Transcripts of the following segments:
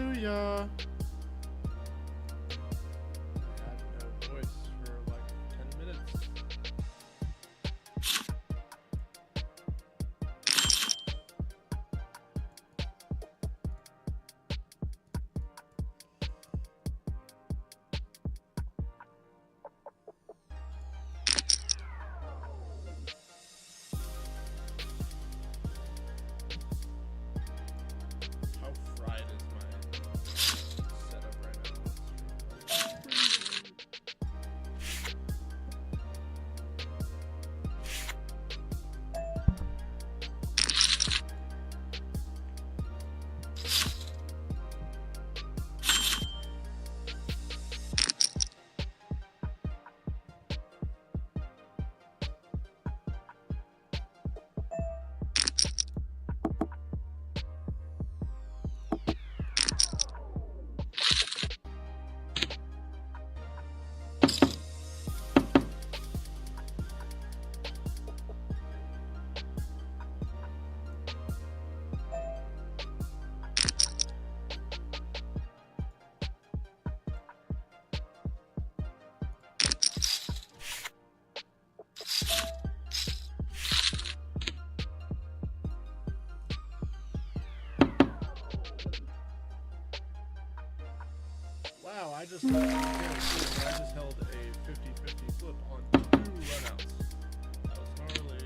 Hallelujah. I had no voice for like 10 minutes. How fried is my setup right now? Wow, I just held a 50-50 flip on 2 runouts. That was gnarly.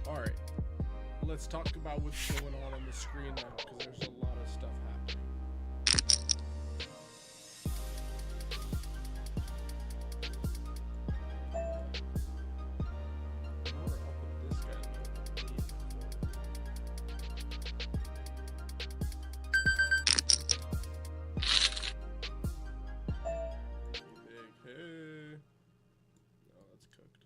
Alright, let's talk about what's going on the screen now, because there's a lot of stuff happening. We're up with this guy. Big hey. No, that's cooked.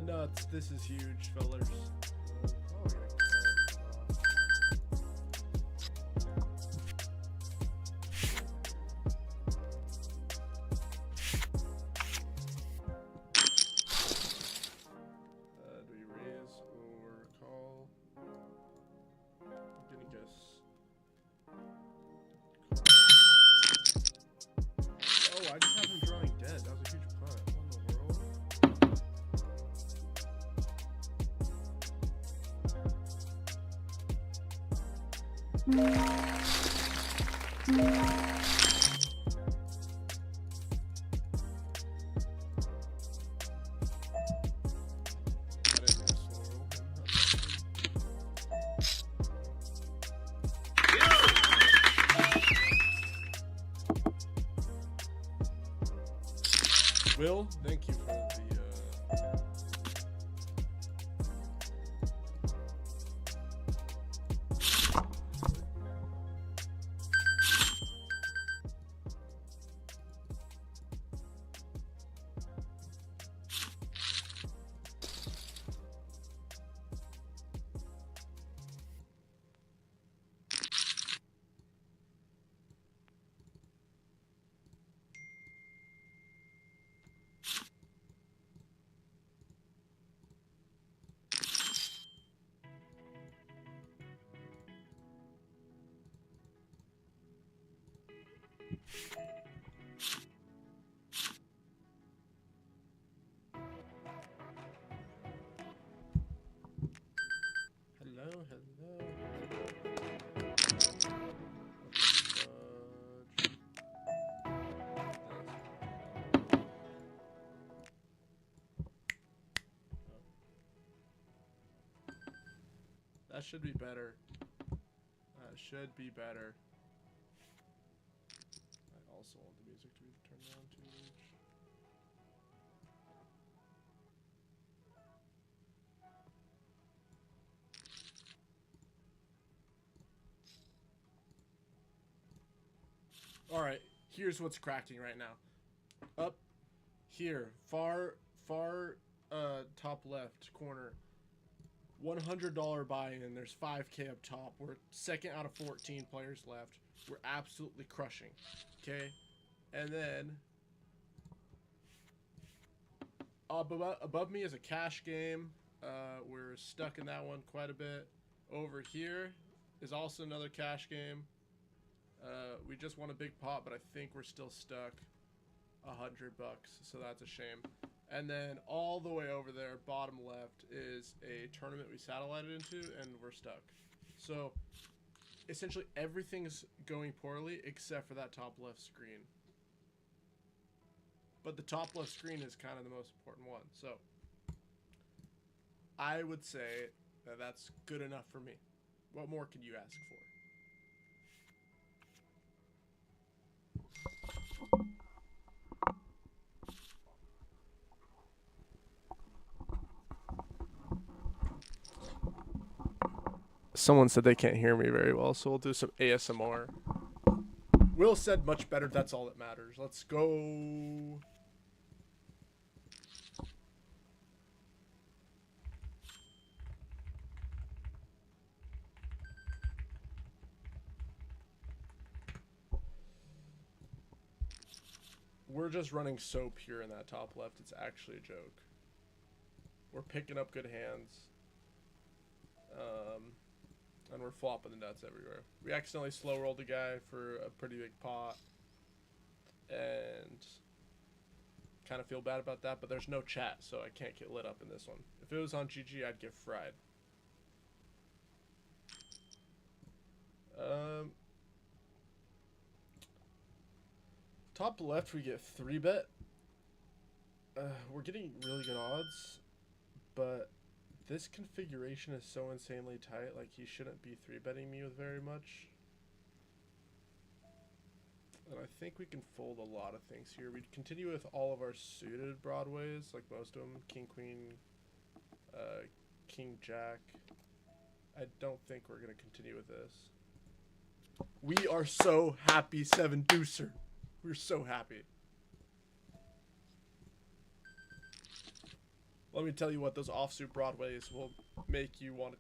nuts. This is huge, fellers. Do we raise or call? I'm gonna guess. Oh, I just have him drawing dead. That was a huge punt. What in the world? I didn't mean to slow roll him. Will, thank you for the hello. That should be better. That should be better. I also want the music to be turned down too much. Alright, here's what's cracking right now. Up here, far top left corner. $100 buy-in. There's 5K up top. We're second out of 14 players left. We're absolutely crushing. Okay? And then above me is a cash game. We're stuck in that one quite a bit. Over here is also another cash game. We just won a big pot, but I think we're still stuck. $100, so that's a shame. And then all the way over there, bottom left, is a tournament we satellited into, and we're stuck. So essentially everything's going poorly except for that top left screen. But the top left screen is kind of the most important one. So I would say that that's good enough for me. What more can you ask for? Someone said they can't hear me very well, so we'll do some ASMR. Will said much better, that's all that matters. Let's go. We're just running so pure in that top left, it's actually a joke. We're picking up good hands. And we're flopping the nuts everywhere. We accidentally slow rolled a guy for a pretty big pot. And kind of feel bad about that, but there's no chat, so I can't get lit up in this one. If it was on GG, I'd get fried. Top left, we get 3-bet. We're getting really good odds, but this configuration is so insanely tight, like he shouldn't be 3-betting me with very much. And I think we can fold a lot of things here. We'd continue with all of our suited broadways, like most of them. King, queen, king, jack. I don't think we're going to continue with this. We are so happy, 7-deucer. We're so happy. Let me tell you what, those offsuit broadways will make you want to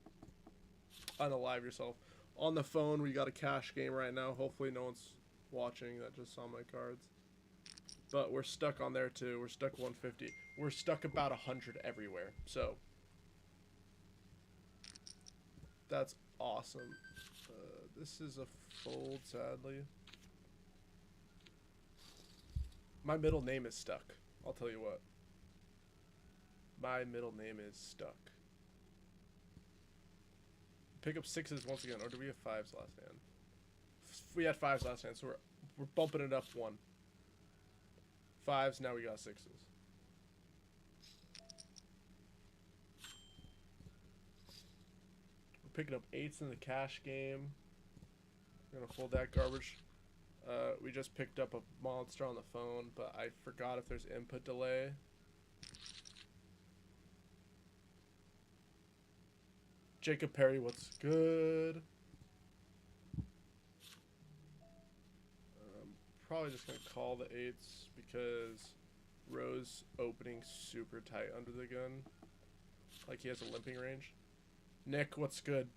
unalive yourself. On the phone, we got a cash game right now. Hopefully no one's watching that just saw my cards. But we're stuck on there too. We're stuck 150. We're stuck about 100 everywhere. So that's awesome. This is a fold, sadly. My middle name is Stuck. I'll tell you what. My middle name is Stuck. Pick up sixes once again, or do we have fives last hand? We had fives last hand, so we're bumping it up one. Fives, now we got sixes. We're picking up eights in the cash game. We're gonna fold that garbage. We just picked up a monster on the phone, but I forgot if there's input delay. Jacob Perry, what's good? Probably just gonna call the eights because Rose opening super tight under the gun. Like he has a limping range. Nick, what's good?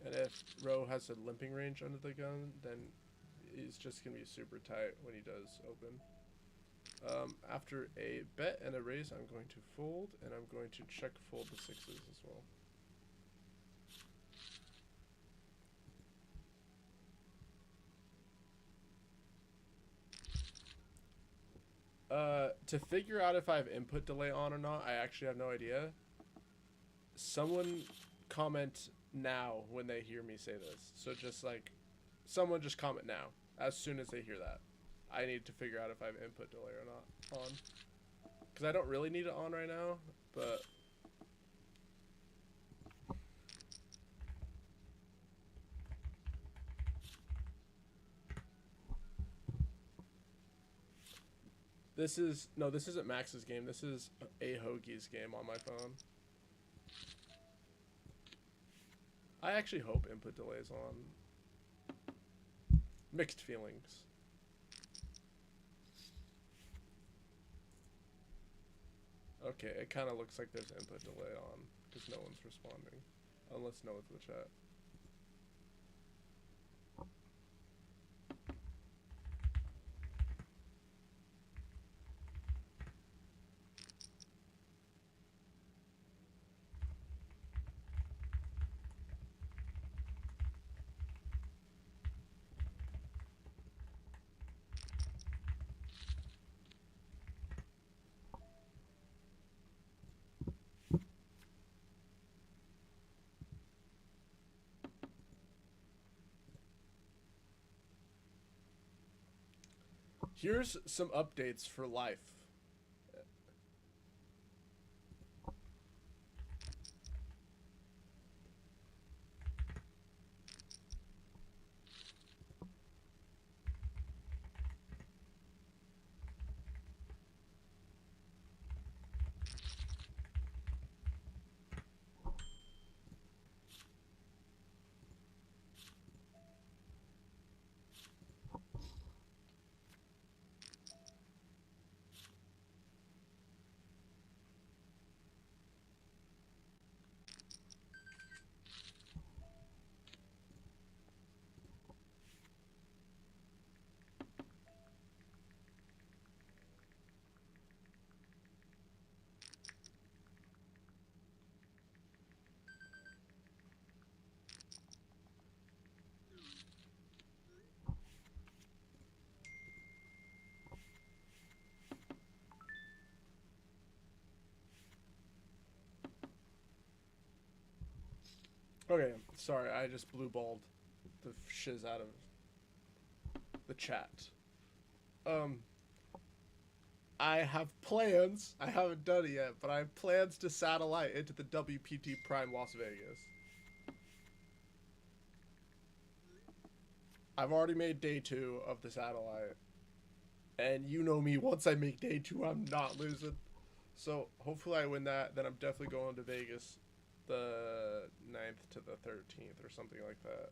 And if Roe has a limping range under the gun, then he's just gonna be super tight when he does open. After a bet and a raise, I'm going to fold, and I'm going to check fold the sixes as well. To figure out if I have input delay on or not, I actually have no idea. Someone comment now when they hear me say this. So just like, someone just comment now as soon as they hear that. I need to figure out if I have input delay or not on. Because I don't really need it on right now, but... This is... No, this isn't Max's game. This is a Hoagie's game on my phone. I actually hope input delay is on. Mixed feelings. Okay, it kind of looks like there's input delay on because no one's responding. Unless no one's in the chat. Here's some updates for life. Okay, sorry, I just blue balled the shiz out of the chat. I have plans. I haven't done it yet, but I have plans to satellite into the WPT Prime Las Vegas. I've already made day 2 of the satellite. And you know me, once I make day 2, I'm not losing. So hopefully I win that. Then I'm definitely going to Vegas the 9th to the 13th or something like that.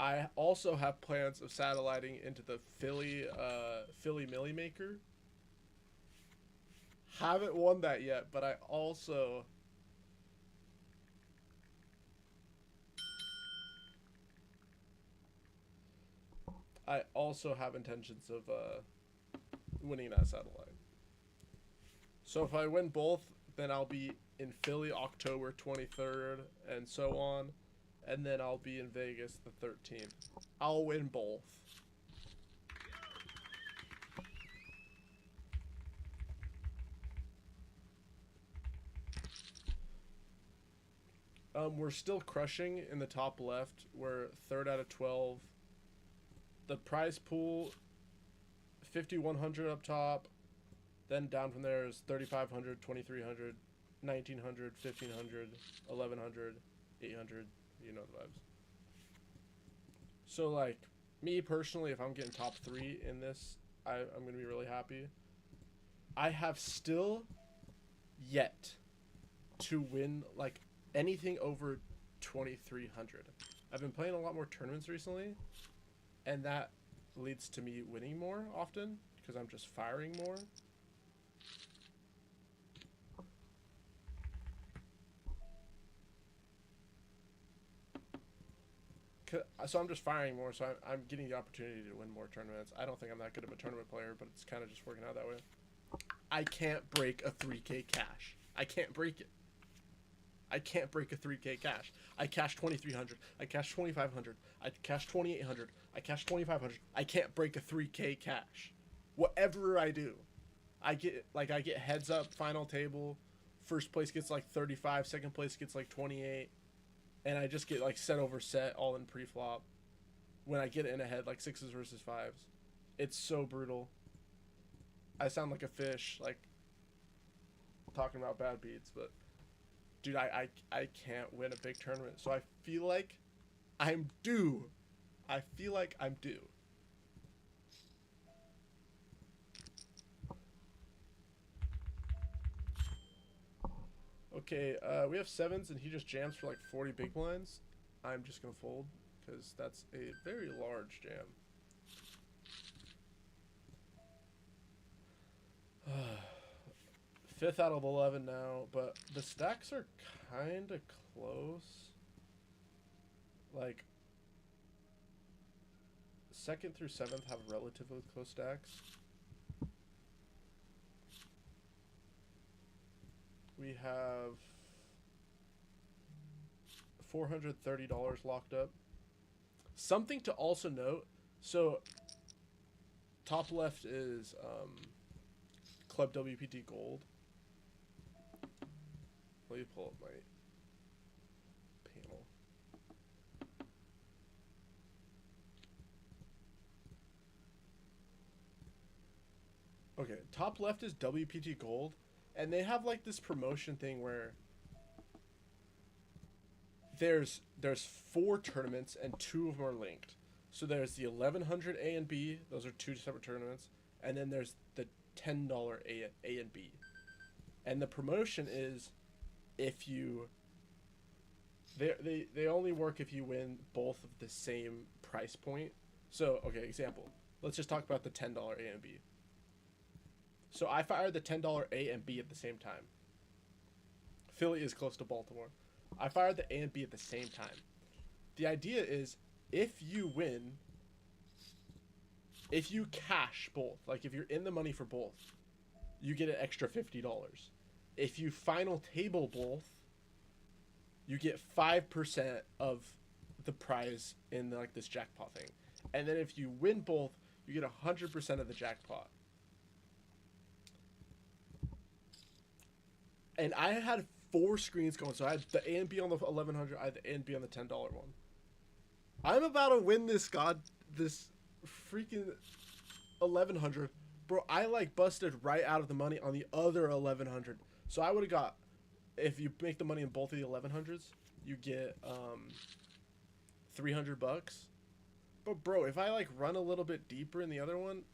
I also have plans of satelliting into the Philly Millie Maker. Haven't won that yet, but I also have intentions of winning that satellite. So if I win both, then I'll be in Philly October 23rd and so on, and then I'll be in Vegas the 13th. I'll win both. We're still crushing in the top left. We're third out of 12. The prize pool, 5,100 up top. Then down from there is 3,500, 2,300, 1,900, 1,500, 1,100, 800. You know the vibes. So, like, me personally, if I'm getting top 3 in this, I'm going to be really happy. I have still yet to win, like, anything over 2,300. I've been playing a lot more tournaments recently, and that leads to me winning more often because I'm just firing more. So I'm just firing more, so I'm getting the opportunity to win more tournaments. I don't think I'm that good of a tournament player, but it's kind of just working out that way. I can't break a 3K cash. I can't break it. I can't break a 3K cash. I cashed 2,300. I cashed 2,500. I cashed 2,800. I cashed 2,500. I can't break a 3K cash. Whatever I do, I get heads up final table. First place gets like 35. Second place gets like 28. And I just get like set over set all in pre-flop. When I get in ahead, like 6s versus 5s. It's so brutal. I sound like a fish, like talking about bad beats, but dude, I can't win a big tournament. So I feel like I'm due. I feel like I'm due. Okay, we have 7s and he just jams for like 40 big blinds. I'm just gonna fold because that's a very large jam. Fifth out of 11 now, but the stacks are kind of close. Like, 2nd through 7th have relatively close stacks. We have $430 locked up. Something to also note, so top left is Club WPT Gold. Let me pull up my panel. Okay, top left is WPT Gold, and they have like this promotion thing where there's 4 tournaments and 2 of them are linked. So there's the 1,100 A and B, those are 2 separate tournaments, and then there's the $10 A and B. And the promotion is if you they only work if you win both of the same price point. So, okay, example. Let's just talk about the $10 A and B. So I fired the $10 A and B at the same time. Philly is close to Baltimore. I fired the A and B at the same time. The idea is if you win, if you cash both, like if you're in the money for both, you get an extra $50. If you final table both, you get 5% of the prize in like this jackpot thing. And then if you win both, you get 100% of the jackpot. And I had 4 screens going, so I had the A and B on the 1,100, I had the A and B on the $10 one. I'm about to win this freaking 1,100. Bro, I like busted right out of the money on the other 1,100. So I would have got, if you make the money in both of the 1,100s, you get $300. But bro, if I like run a little bit deeper in the other one,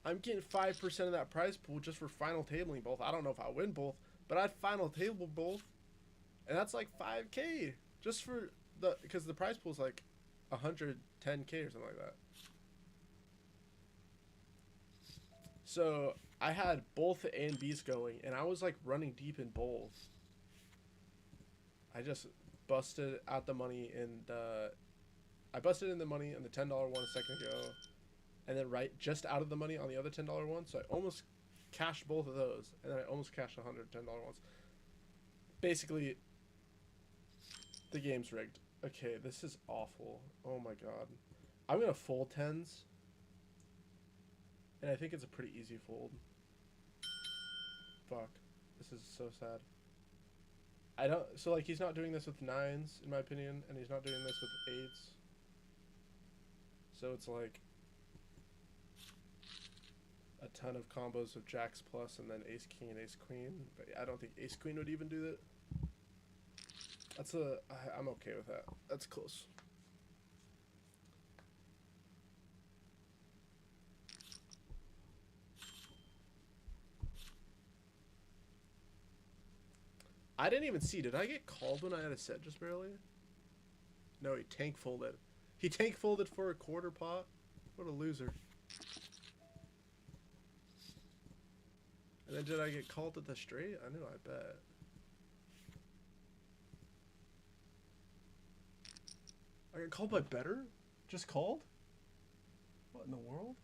I'm getting 5% of that prize pool just for final tabling both. I don't know if I win both, but I'd final table both, and that's like $5K just for because the prize pool is like 110k or something like that. So I had both A and B's going, and I was like running deep in both. I just busted out the money in the. I busted in the money on the $10 one a second ago, and then right just out of the money on the other $10 one. So I almost cashed both of those, and then I almost cashed $110 ones. Basically, the game's rigged. Okay, this is awful. Oh my god. I'm gonna fold tens, and I think it's a pretty easy fold. Fuck. This is so sad. I don't. So like he's not doing this with nines, in my opinion, and he's not doing this with eights. So it's like a ton of combos of jacks plus and then ace king and ace queen. But I don't think ace queen would even do that. That's a. I'm okay with that. That's close. I didn't even see. Did I get called when I had a set just barely? No, he tank folded. He tank folded for a quarter pot. What a loser. And then did I get called at the straight? I knew, I bet. I got called by better? Just called? What in the world?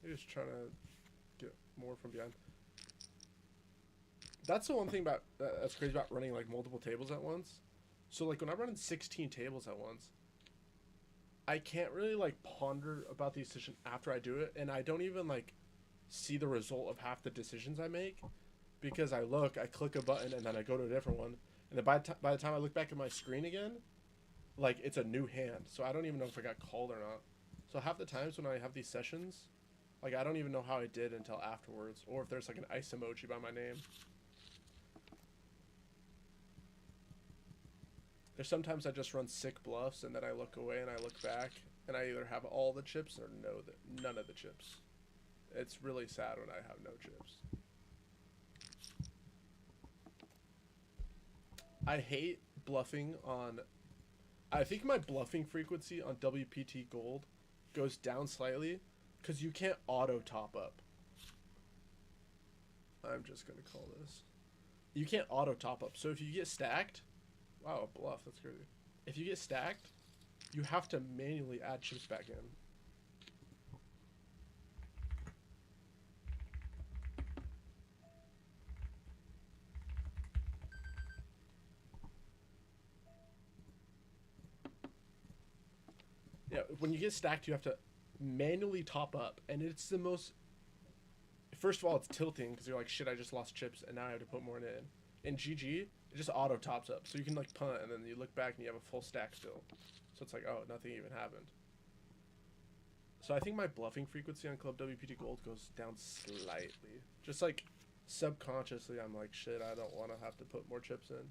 You're just trying to get more from behind. That's the one thing about that's crazy about running like multiple tables at once. So like when I'm running 16 tables at once, I can't really like ponder about the decision after I do it, and I don't even like see the result of half the decisions I make because I click a button, and then I go to a different one, and then by the time I look back at my screen again, like it's a new hand, so I don't even know if I got called or not. So half the times when I have these sessions, like I don't even know how I did until afterwards, or if there's like an ice emoji by my name. There's sometimes I just run sick bluffs, and then I look away and I look back, and I either have all the chips or none of the chips. It's really sad when I have no chips. I hate bluffing on. I think my bluffing frequency on WPT Gold goes down slightly because you can't auto top up. I'm just gonna call this. You can't auto top up. So if you get stacked, wow, a bluff, that's crazy. If you get stacked, you have to manually add chips back in. Yeah, when you get stacked, you have to manually top up, and it's the most. First of all, it's tilting because you're like, shit, I just lost chips, and now I have to put more in. In GG, it just auto tops up, so you can like punt, and then you look back and you have a full stack still. So it's like, oh, nothing even happened. So I think my bluffing frequency on Club WPT Gold goes down slightly. Just like subconsciously, I'm like, shit, I don't want to have to put more chips in.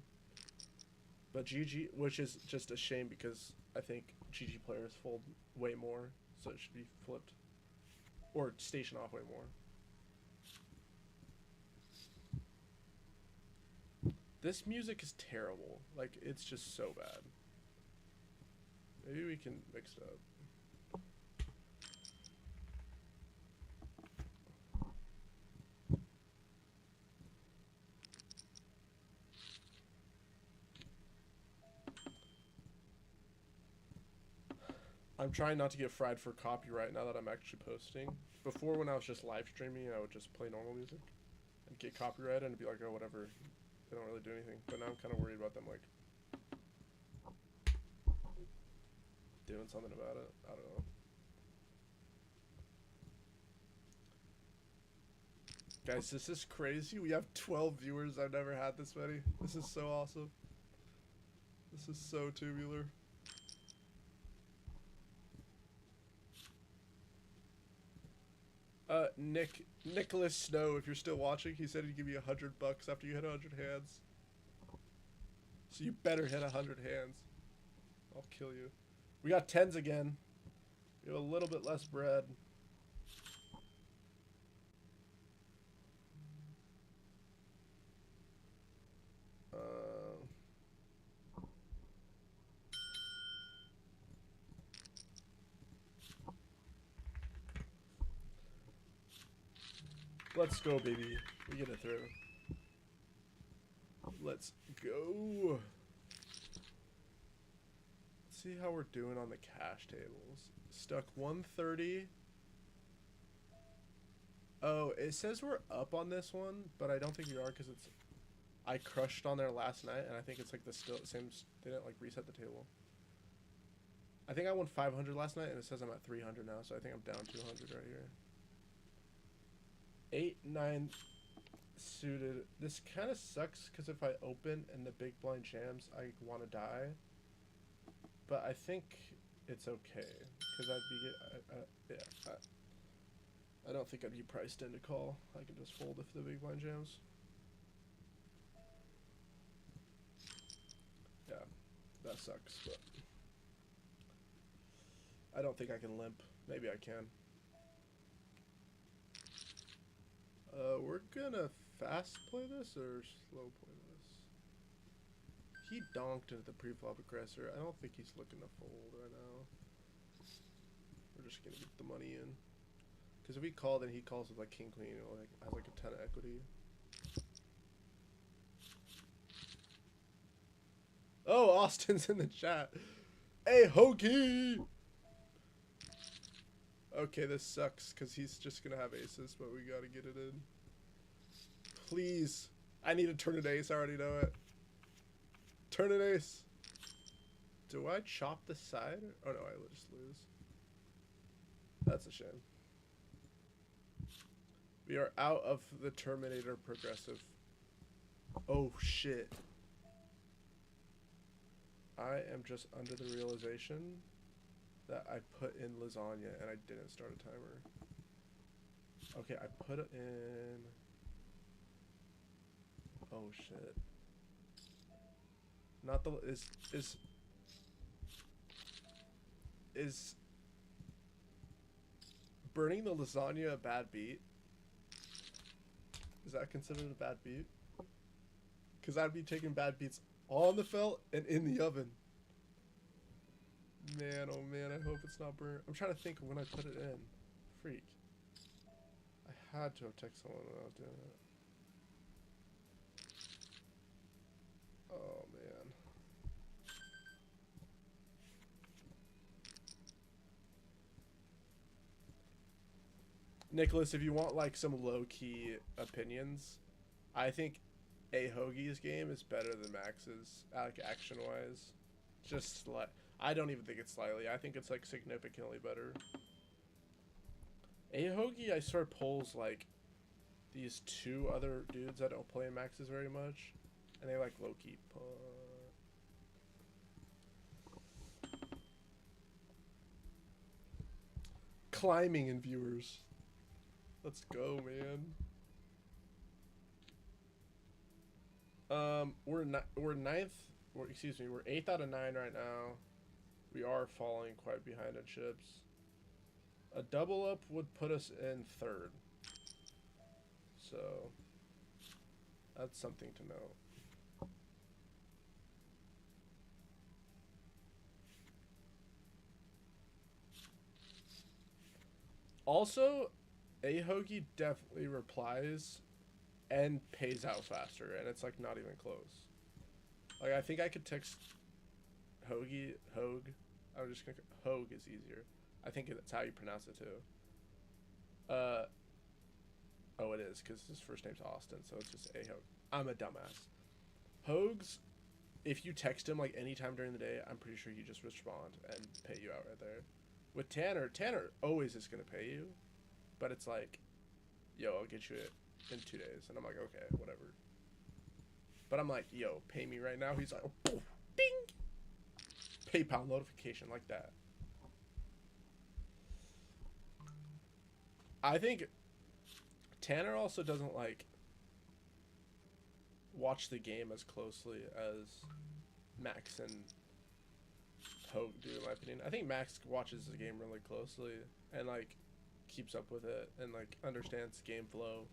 But GG, which is just a shame because I think GG players fold way more, so it should be flipped. Or station off way more. This music is terrible. Like, it's just so bad. Maybe we can mix it up. I'm trying not to get fried for copyright now that I'm actually posting. Before, when I was just live streaming, I would just play normal music and get copyrighted and be like, oh, whatever. They don't really do anything. But now I'm kind of worried about them, like, doing something about it. I don't know. Guys, this is crazy. We have 12 viewers. I've never had this many. This is so awesome. This is so tubular. Nicholas Snow, if you're still watching, he said he'd give you $100 after you hit 100 hands. So you better hit 100 hands. I'll kill you. We got tens again. We have a little bit less bread. Let's go, baby. We get it through. Let's go. Let's see how we're doing on the cash tables. Stuck 130. Oh, it says we're up on this one, but I don't think we are because it's... I crushed on there last night, and I think it's like the still same... They didn't like reset the table. I think I won 500 last night, and it says I'm at 300 now, so I think I'm down 200 right here. 8, 9 suited. This kind of sucks because if I open and the big blind jams, I want to die. But I think it's okay because I'd be I don't think I'd be priced in to call. I can just fold if the big blind jams. Yeah, that sucks, but I don't think I can limp. Maybe I can. We're gonna fast play this or slow play this? He donked into the pre-flop aggressor. I don't think he's looking to fold right now. We're just gonna get the money in. Because if we call, then he calls with like king queen, or like has like a ton of equity. Oh, Austin's in the chat. Hey, Hoagie! Okay, this sucks because he's just gonna have aces, but we gotta get it in. Please. I need to turn an ace, I already know it. Turn an ace. Do I chop the side? Oh no, I just lose. That's a shame. We are out of the Terminator progressive. Oh shit. I am just under the realization that I put in lasagna and I didn't start a timer. Okay, I put it in... Oh shit. Not the... Is burning the lasagna a bad beat? Is that considered a bad beat? Because I'd be taking bad beats on the felt and in the oven. Man, oh man, I hope it's not burnt. I'm trying to think of when I put it in. Freak. I had to have texted someone when I was doing it. Oh man. Nicholas, if you want like some low-key opinions, I think A Hoagie's game is better than Max's, like action-wise. Just like, I don't even think it's slightly. I think it's like significantly better. A Hoagie, I swear, pulls like these two other dudes that don't play Max's very much, and they like low-key pull. Climbing in viewers. Let's go, man. We're ninth. Excuse me. We're 8th out of 9 right now. We are falling quite behind on chips. A double up would put us in 3rd. So that's something to know. Also, A Hoagie definitely replies and pays out faster, and it's like not even close. Like I think I could text Hogue. I'm just gonna... Hogue is easier. I think that's how you pronounce it too. Oh, it is, because his first name's Austin, so it's just A Hogue. I'm a dumbass. Hogues, if you text him like anytime during the day, I'm pretty sure he just respond and pay you out right there. With Tanner always is gonna pay you, but it's like, yo, I'll get you it in 2 days, and I'm like, okay, whatever. But I'm like, yo, pay me right now. He's like, oh, bing, PayPal notification like that. I think Tanner also doesn't like watch the game as closely as Max and Hogue do, in my opinion. I think Max watches the game really closely and like keeps up with it and like understands game flow.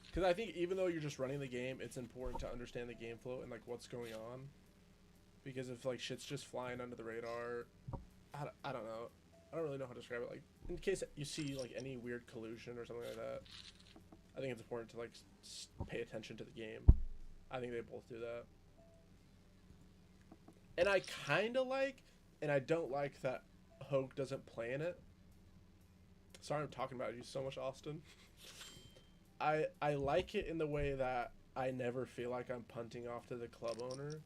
Because I think even though you're just running the game, it's important to understand the game flow and like what's going on. Because if like shit's just flying under the radar, I don't know. I don't really know how to describe it. Like in case you see like any weird collusion or something like that, I think it's important to like pay attention to the game. I think they both do that. And I kind of like, and I don't like that Hogue doesn't play in it. Sorry, I'm talking about you so much, Austin. I like it in the way that I never feel like I'm punting off to the club owner,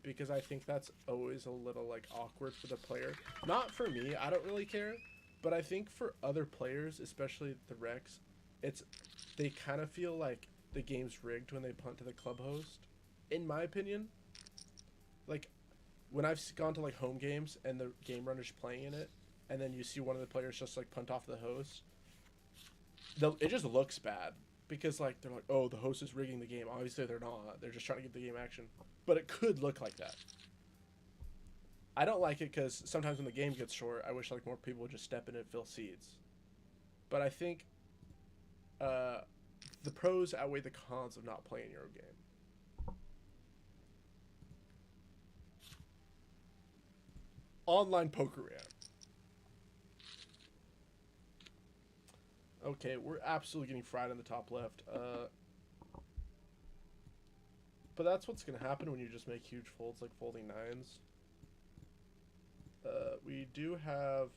because I think that's always a little like awkward for the player. Not for me, I don't really care, but I think for other players, especially the Rex, they kind of feel like the game's rigged when they punt to the club host. In my opinion, like when I've gone to like home games and the game runner's playing in it, and then you see one of the players just like punt off the host, it just looks bad because like they're like, oh, the host is rigging the game. Obviously they're not. They're just trying to get the game action, but it could look like that. I don't like it because sometimes when the game gets short, I wish like more people would just step in and fill seats. But I think the pros outweigh the cons of not playing your own game. Online poker RAM. Okay, we're absolutely getting fried in the top left. But that's what's going to happen when you just make huge folds like folding nines. We do have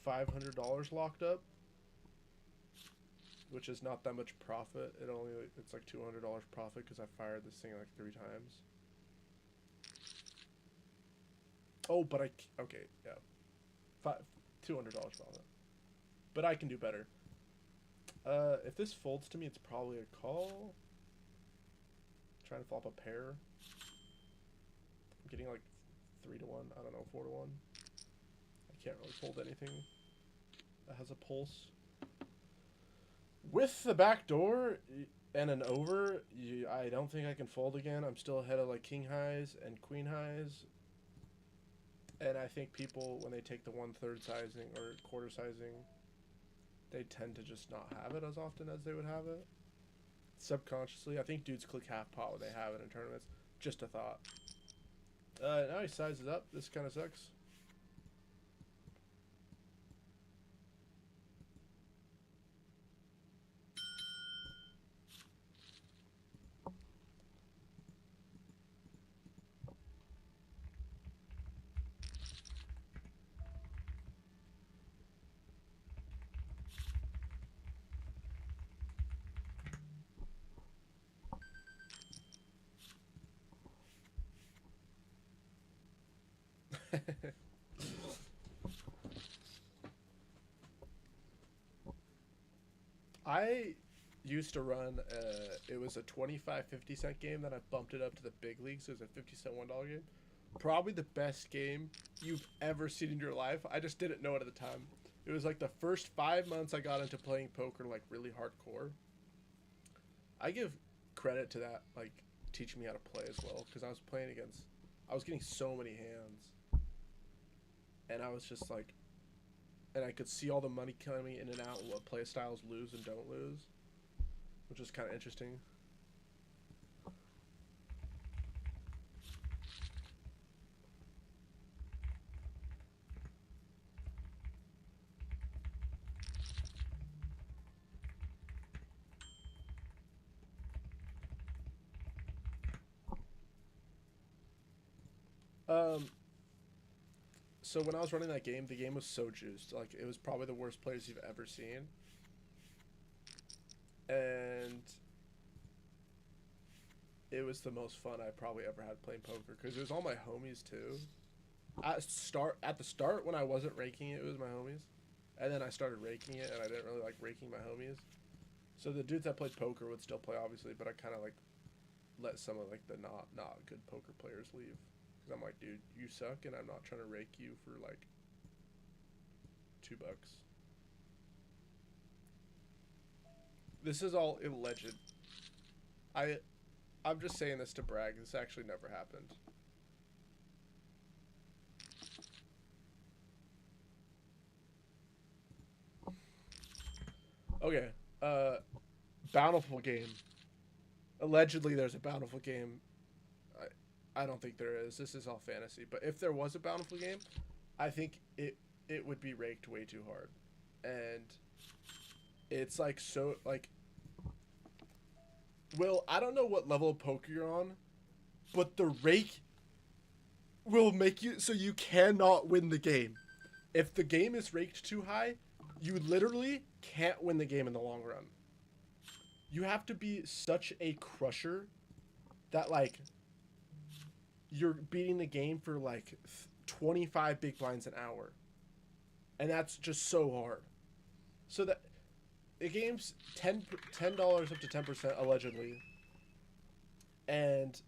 $500 locked up, which is not that much profit. It's like $200 profit because I fired this thing like 3 times. Oh, but okay, yeah, $200 profit. But I can do better. If this folds to me, it's probably a call. I'm trying to flop a pair. I'm getting like 3 to 1. I don't know, 4 to 1. I can't really fold anything that has a pulse. With the back door and an over, I don't think I can fold again. I'm still ahead of like king highs and queen highs. And I think people, when they take the 1/3 sizing or quarter sizing, they tend to just not have it as often as they would have it. Subconsciously, I think dudes click half pot when they have it in tournaments. Just a thought. Now he sizes up. This kind of sucks. I used to run, it was a 25-50 cent game, then I bumped it up to the big leagues. It was a 50 cent $1 game. Probably the best game you've ever seen in your life. I just didn't know it at the time. It was like the first 5 months I got into playing poker like really hardcore. I give credit to that, like teaching me how to play as well, because I was getting so many hands, and I was just like, and I could see all the money coming in and out, what play styles lose and don't lose, which is kind of interesting. So when I was running that game, the game was so juiced. Like, it was probably the worst players you've ever seen. And it was the most fun I probably ever had playing poker, because it was all my homies too. At the start when I wasn't raking it, it was my homies, and then I started raking it, and I didn't really like raking my homies. So the dudes that played poker would still play, obviously, but I kind of like let some of like the not good poker players leave, because I'm like, dude, you suck, and I'm not trying to rake you for like $2. This is all alleged. I'm just saying this to brag. This actually never happened. Okay. Bountiful game. Allegedly, there's a bountiful game. I don't think there is. This is all fantasy. But if there was a bountiful game, I think it would be raked way too hard. And it's like, so like, Will, I don't know what level of poker you're on, but the rake will make you so you cannot win the game. If the game is raked too high, you literally can't win the game in the long run. You have to be such a crusher that like you're beating the game for like 25 big blinds an hour. And that's just so hard. So that the game's $10 up to 10% allegedly. And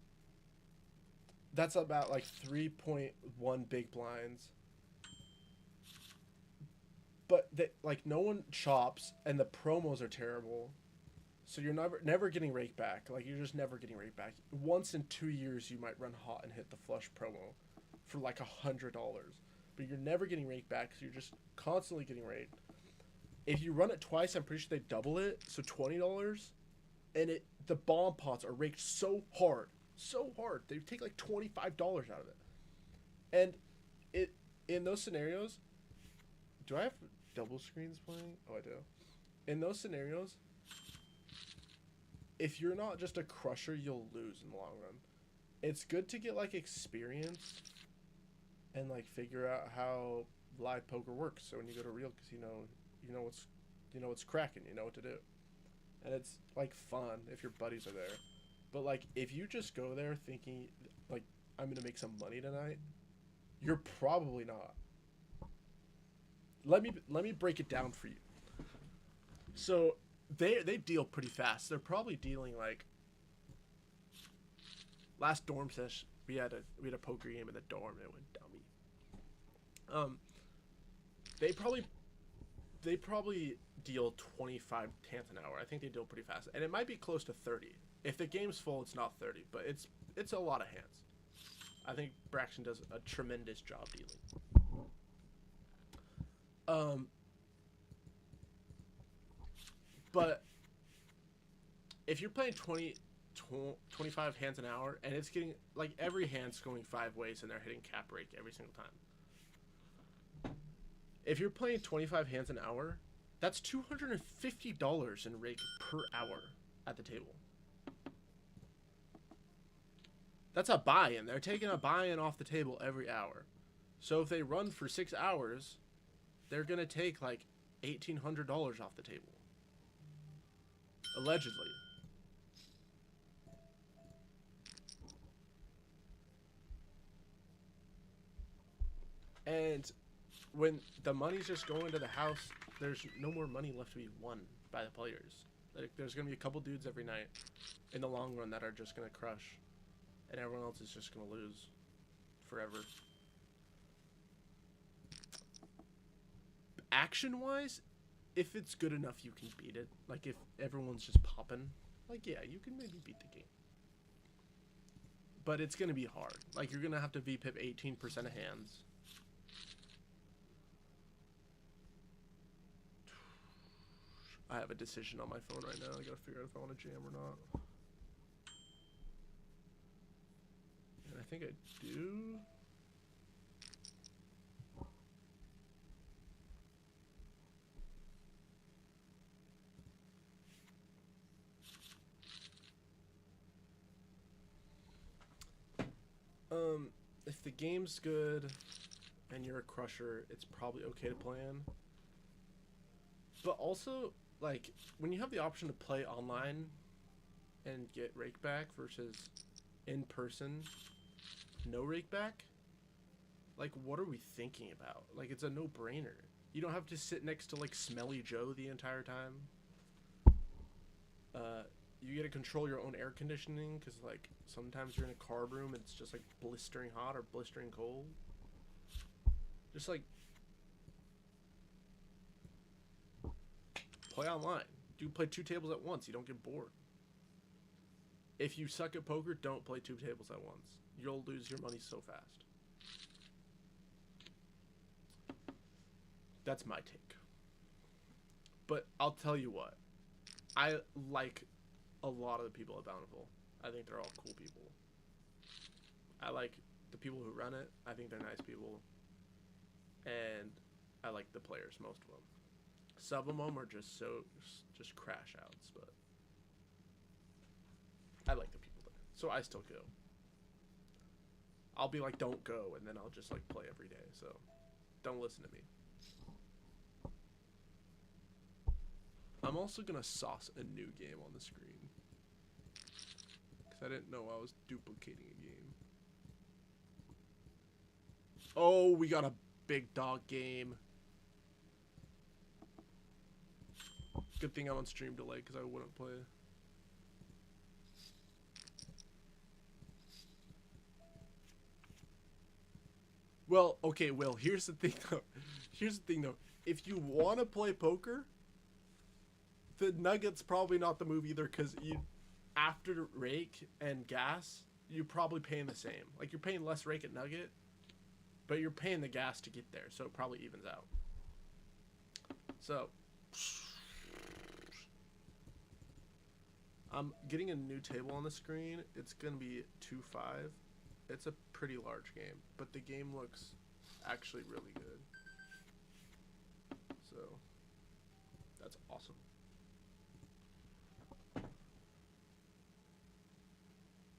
that's about like 3.1 big blinds. But like no one chops and the promos are terrible. So you're never getting rake back. Like you're just never getting rake back. Once in 2 years you might run hot and hit the flush promo for like $100. But you're never getting rake back, so you're just constantly getting raked. If you run it twice, I'm pretty sure they double it, so $20. And the bomb pots are raked so hard. So hard. They take like $25 out of it. And in those scenarios, do I have double screens playing? Oh, I do. In those scenarios, if you're not just a crusher, you'll lose in the long run. It's good to get like experience and like figure out how live poker works. So when you go to real casino, you know what's cracking, you know what to do. And it's like fun if your buddies are there. But like if you just go there thinking like I'm going to make some money tonight, you're probably not. Let me break it down for you. So they deal pretty fast. They're probably dealing like last dorm session we had a poker game in the dorm and it went dummy. They probably deal 25 hands an hour. I think they deal pretty fast, and it might be close to 30. If the game's full, it's not 30, but it's a lot of hands. I think Braxton does a tremendous job dealing. But if you're playing 25 hands an hour, and it's getting like every hand's going 5 ways, and they're hitting cap rake every single time. If you're playing 25 hands an hour, that's $250 in rake per hour at the table. That's a buy-in. They're taking a buy-in off the table every hour. So if they run for 6 hours, they're going to take like $1,800 off the table. Allegedly. And when the money's just going to the house, there's no more money left to be won by the players. Like, there's going to be a couple dudes every night in the long run that are just going to crush. And everyone else is just going to lose forever. Action-wise, if it's good enough, you can beat it. Like, if everyone's just popping, like, yeah, you can maybe beat the game. But it's going to be hard. Like, you're going to have to VPIP 18% of hands. I have a decision on my phone right now. I gotta figure out if I want to jam or not. And I think I do. If the game's good and you're a crusher, it's probably okay to play in. But also, like, when you have the option to play online and get rake back versus in person, no rake back, like, what are we thinking about? Like, it's a no-brainer. You don't have to sit next to, like, Smelly Joe the entire time. You get to control your own air conditioning, because, like, sometimes you're in a car room and it's just, like, blistering hot or blistering cold. Just, like, play online. Do play 2 tables at once. You don't get bored. If you suck at poker, don't play 2 tables at once. You'll lose your money so fast. That's my take. But I'll tell you what. I like a lot of the people at Bountiful. I think they're all cool people. I like the people who run it. I think they're nice people. And I like the players, most of them. Some of them are just crash outs, but I like the people there, so I still go. I'll be like, don't go, and then I'll just like play every day. So don't listen to me. I'm also gonna sauce a new game on the screen because I didn't know I was duplicating a game. Oh, we got a big dog game. Good thing I'm on stream delay because I wouldn't play. Well, okay, Will, here's the thing though. Here's the thing though. If you want to play poker, the Nugget's probably not the move either because you, after rake and gas, you're probably paying the same. Like you're paying less rake at Nugget, but you're paying the gas to get there, so it probably evens out. So, I'm getting a new table on the screen. It's gonna be 2-5. It's a pretty large game, but the game looks actually really good. So, that's awesome.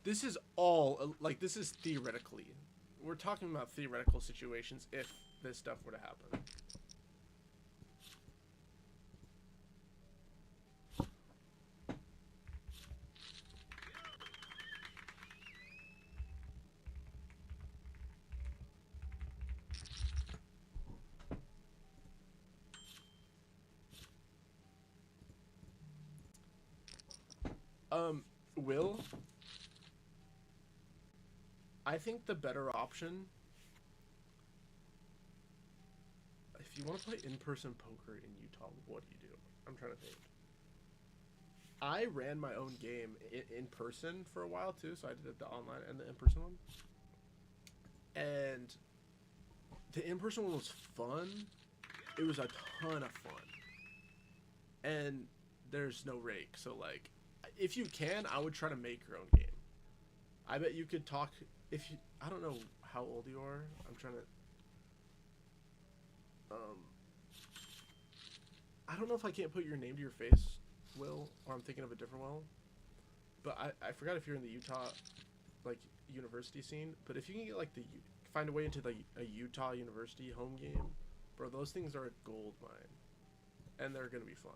This is all, like, this is theoretically. We're talking about theoretical situations if this stuff were to happen. Will, I think the better option, if you want to play in-person poker in Utah, what do you do? I'm trying to think. I ran my own game in person for a while too, so I did the online and the in-person one. And the in-person one was fun. It was a ton of fun. And there's no rake, so like, if you can, I would try to make your own game. I bet you could talk, if you, I don't know how old you are. I'm trying to, I don't know if I can't put your name to your face, Will, or I'm thinking of a different Will. But I forgot if you're in the Utah, like, university scene. But if you can get, like, find a way into, like, a Utah University home game, bro, those things are a gold mine. And they're gonna be fun.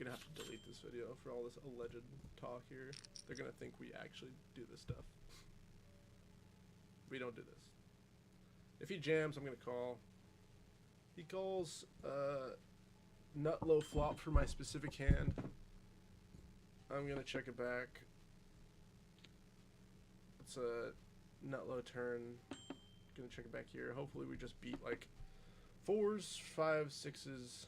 I'm gonna have to delete this video for all this alleged talk here. They're gonna think we actually do this stuff. We don't do this. If he jams, I'm gonna call. He calls nut low flop for my specific hand. I'm gonna check it back. It's a nut low turn. Gonna check it back here. Hopefully we just beat like 4s, 5s, 6s.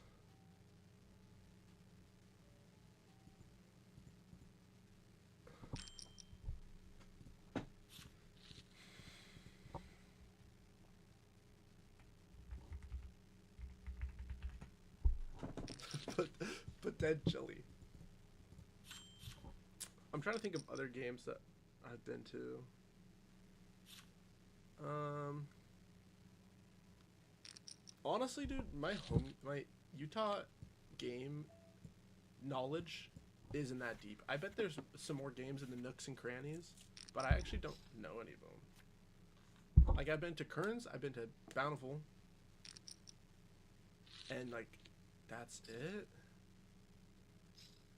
Potentially. I'm trying to think of other games that I've been to. Honestly, dude, my Utah game knowledge isn't that deep. I bet there's some more games in the nooks and crannies, but I actually don't know any of them. Like, I've been to Kearns, I've been to Bountiful, and like, that's it.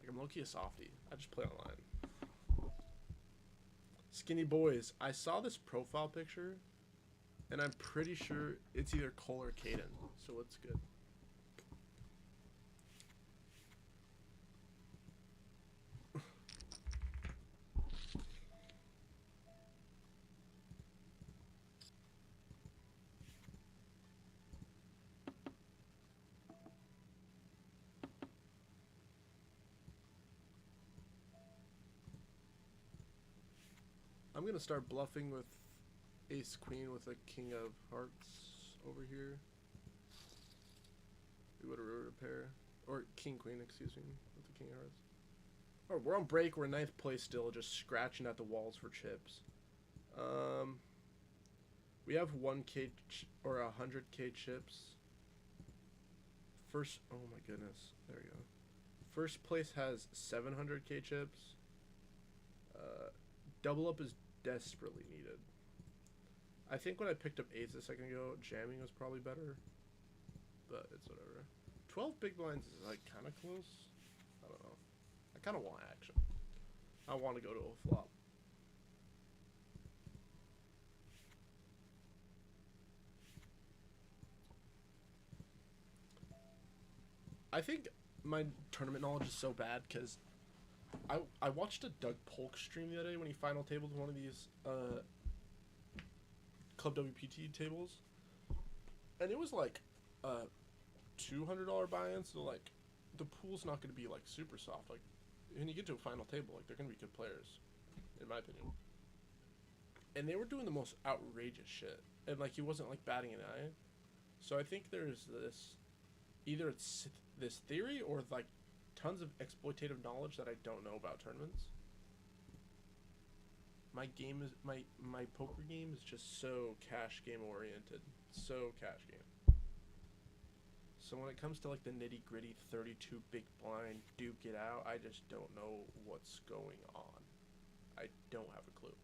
Like, I'm low-key a softie. I just play online. Skinny Boys. I saw this profile picture, and I'm pretty sure it's either Cole or Caden, so it's good. I'm gonna start bluffing with Ace Queen with a King of Hearts over here. We would have wrote a pair. Or King Queen, excuse me, with the King of Hearts. Oh, we're on break. We're 9th place still, just scratching at the walls for chips. We have 1K or 100K chips First, oh my goodness, there we go. First place has 700k chips. Double up is desperately needed. I think when I picked up 8s a second ago, jamming was probably better, but it's whatever. 12 big blinds is like kind of close. I don't know. I kind of want action. I want to go to a flop. I think my tournament knowledge is so bad because I watched a Doug Polk stream the other day when he final tabled one of these Club WPT tables, and it was like $200 buy-in, so like the pool's not going to be like super soft. Like when you get to a final table, like they're going to be good players, in my opinion. And they were doing the most outrageous shit, and like he wasn't like batting an eye. So I think there's this, either it's this theory or like tons of exploitative knowledge that I don't know about tournaments. My game is my poker game is just so cash game oriented, so cash game. So when it comes to like the nitty gritty 32 big blind duke it out, I just don't know what's going on. I don't have a clue.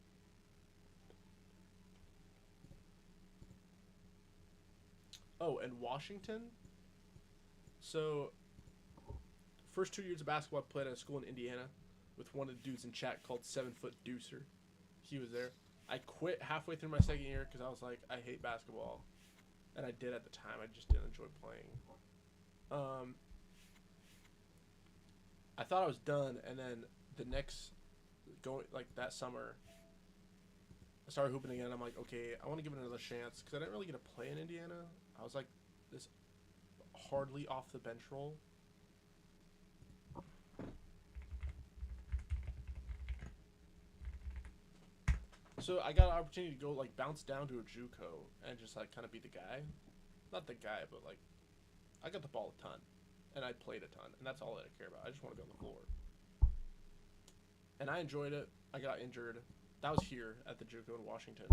Oh, and Washington. So first 2 years of basketball I played at a school in Indiana with one of the dudes in chat called 7-Foot Deucer. He was there. I quit halfway through my second year because I was like, I hate basketball. And I did at the time. I just didn't enjoy playing. I thought I was done, and then the next, that summer, I started hooping again. I'm like, okay, I want to give it another chance because I didn't really get to play in Indiana. I was like this hardly off the bench role. So I got an opportunity to go like bounce down to a JUCO and just like kind of be the guy. Not the guy, but like I got the ball a ton and I played a ton, and that's all that I care about. I just want to be on the floor. And I enjoyed it. I got injured. That was here at the JUCO in Washington.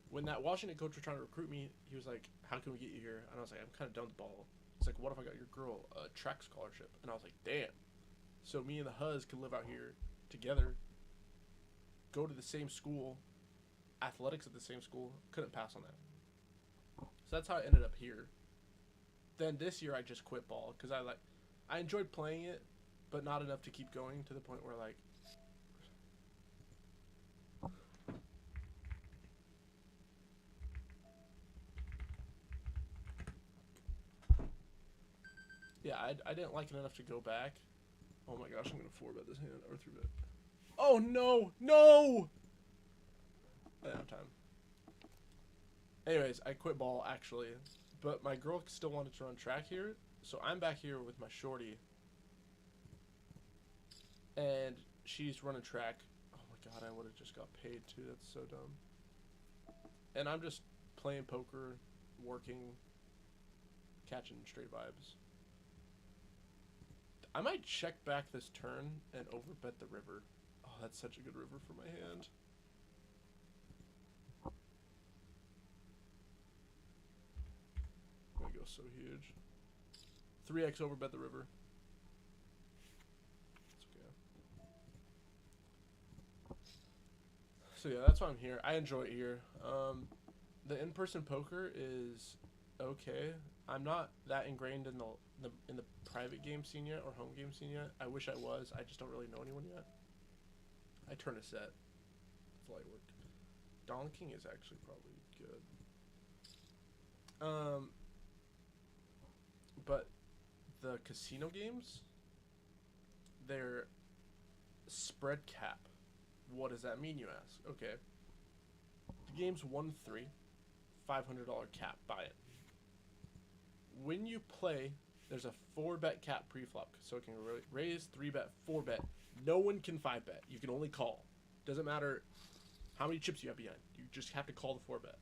When that Washington coach was trying to recruit me, he was like, "How can we get you here?" And I was like, "I'm kind of done with the ball." It's like, "What if I got your girl a track scholarship?" And I was like, "Damn." So me and the Huz could live out here together, go to the same school, athletics at the same school. Couldn't pass on that. So that's how I ended up here. Then this year I just quit ball because I enjoyed playing it, but not enough to keep going, to the point where like yeah, I didn't like it enough to go back. Oh my gosh, I'm gonna 4-bet this hand or 3-bet. Oh no, no! I didn't have time. Anyways, I quit ball actually, but my girl still wanted to run track here, so I'm back here with my shorty, and she's running track. Oh my god, I would have just got paid too. That's so dumb. And I'm just playing poker, working, catching straight vibes. I might check back this turn and overbet the river. Oh, that's such a good river for my hand. I'm gonna go so huge. 3x overbet the river. It's okay. So yeah, that's why I'm here. I enjoy it here. The in-person poker is okay. I'm not that ingrained in the private game scene yet, or home game scene yet. I wish I was. I just don't really know anyone yet. I turn a set. It's light work. Donking is actually probably good. But the casino games, they're spread cap. What does that mean, you ask? Okay. The game's 1-3, $500 cap. Buy it. When you play, there's a 4-bet cap pre-flop, so it can raise, 3-bet, 4-bet. No one can 5-bet. You can only call. Doesn't matter how many chips you have behind. You just have to call the 4-bet.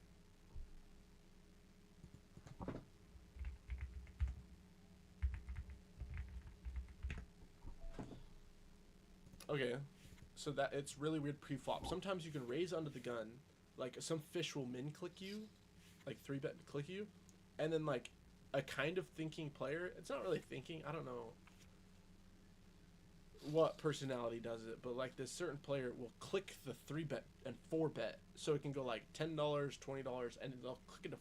Okay, so that it's really weird pre-flop. Sometimes you can raise under the gun, like some fish will min click you, like 3-bet click you, and then like a kind of thinking player. It's not really thinking. I don't know what personality does it, but like this certain player will click the 3-bet and 4-bet, so it can go like $10, $20, and they'll click it to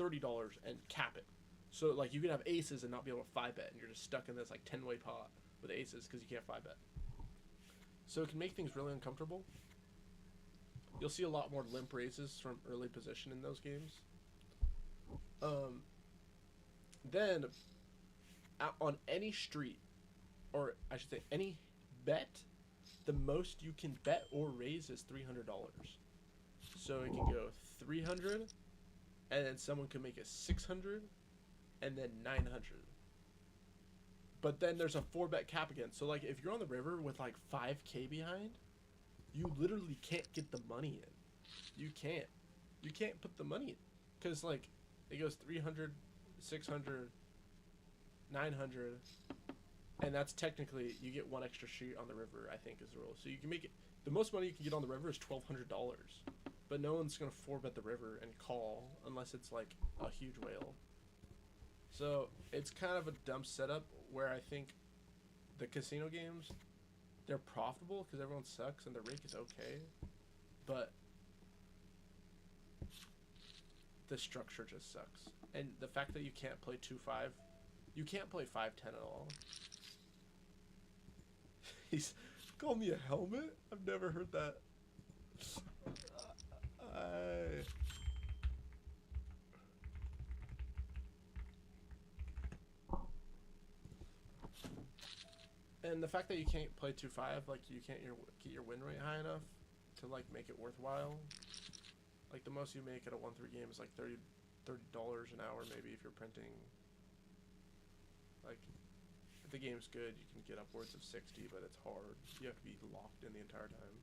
$30 and cap it. So like you can have aces and not be able to 5-bet, and you're just stuck in this like 10-way pot with aces because you can't 5-bet. So it can make things really uncomfortable. You'll see a lot more limp raises from early position in those games. Then on any street, or I should say any bet, the most you can bet or raise is $300. So it can go 300, and then someone can make it 600, and then 900. But then there's a 4-bet cap again. So like if you're on the river with like 5K behind, you literally can't get the money in. You can't put the money in, because like it goes 300, 600, 900, and that's technically you get one extra sheet on the river, I think is the rule. So you can make it, the most money you can get on the river is $1,200, but no one's gonna 4-bet the river and call unless it's like a huge whale. So it's kind of a dumb setup where I think the casino games, they're profitable because everyone sucks and the rake is okay, but the structure just sucks. And the fact that you can't play 2-5, you can't play 5-10 at all. He's called me a helmet? I've never heard that. And the fact that you can't play 2-5, like you can't get your win rate high enough to like make it worthwhile. Like the most you make at a 1-3 game is like $30 an hour maybe if you're printing. Like if the game's good, you can get upwards of 60, but it's hard. You have to be locked in the entire time.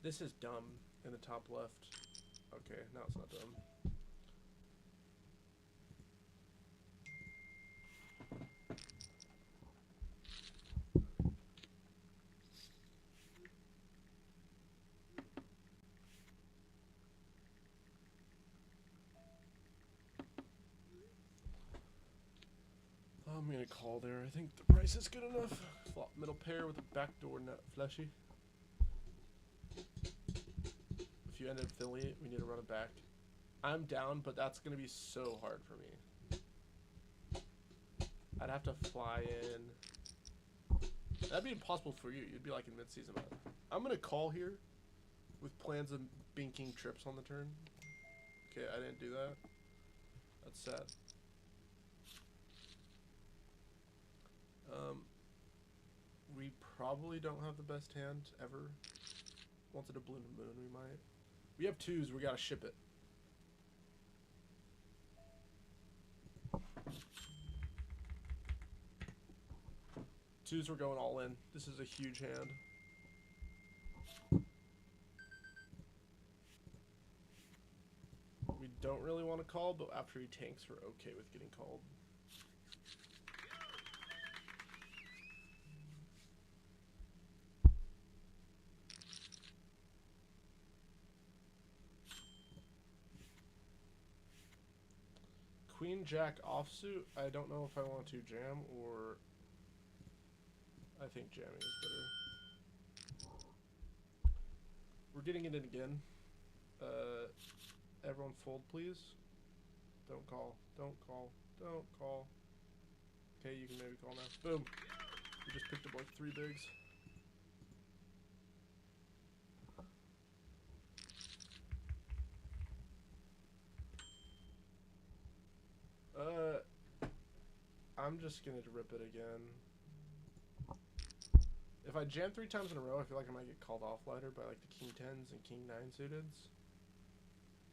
This is dumb in the top left. Okay, now it's not dumb. I'm gonna call there. I think the price is good enough. Flop middle pair with a backdoor nut fleshy. If you end up affiliate, we need to run it back. I'm down, but that's gonna be so hard for me. I'd have to fly in. That'd be impossible for you. You'd be like in mid-season mode. I'm gonna call here with plans of binking trips on the turn. Okay, I didn't do that. That's sad. We probably don't have the best hand ever. Wanted a blue moon, we might. We have 2s, we gotta ship it. Twos, we're going all in. This is a huge hand. We don't really want to call, but after he tanks, we're okay with getting called. Queen Jack offsuit. I don't know if I want to jam or I think jamming is better. We're getting it in again. Everyone fold, please. Don't call. Don't call. Don't call. Okay, you can maybe call now. Boom. We just picked up like 3 bigs. I'm just gonna rip it again. If I jam 3 times in a row, I feel like I might get called off lighter by like the king 10s and king 9 suiteds.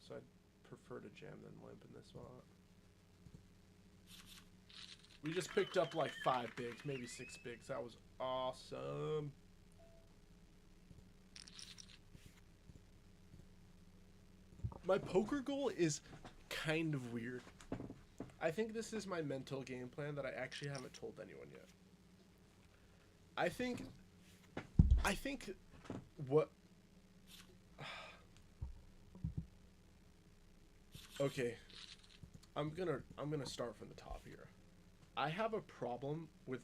So I'd prefer to jam than limp in this spot. We just picked up like 5 bigs, maybe 6 bigs. That was awesome. My poker goal is kind of weird. I think this is my mental game plan that I actually haven't told anyone yet. I think what... Okay. I'm gonna start from the top here. I have a problem with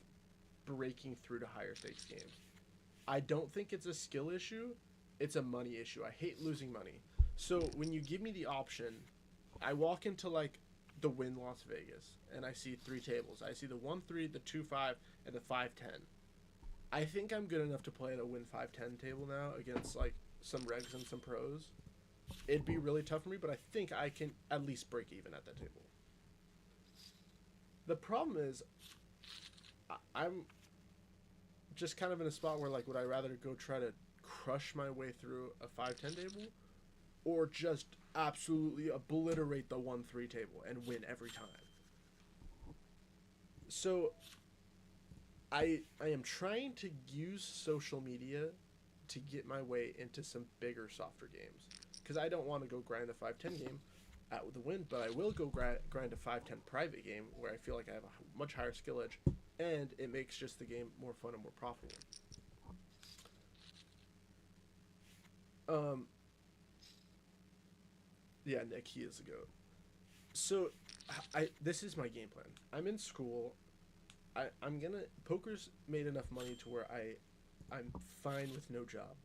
breaking through to higher stakes games. I don't think it's a skill issue, it's a money issue. I hate losing money. So when you give me the option, I walk into like the Wynn Las Vegas and I see 3 tables. I see the 1-3, the 2-5, and the 5-10. I think I'm good enough to play at a Win 5-10 table now against like some regs and some pros. It'd be really tough for me, but I think I can at least break even at that table. The problem is, I'm just kind of in a spot where, like, would I rather go try to crush my way through a 5-10 table, or just absolutely obliterate the 1-3 table and win every time? So, I am trying to use social media to get my way into some bigger, softer games. Because I don't want to go grind a 5-10 game at the Win, but I will go grind a 5-10 private game where I feel like I have a much higher skill edge, and it makes just the game more fun and more profitable. Yeah, Nick, he is a goat. So, this is my game plan. I'm in school. I'm gonna poker's made enough money to where I'm fine with no job.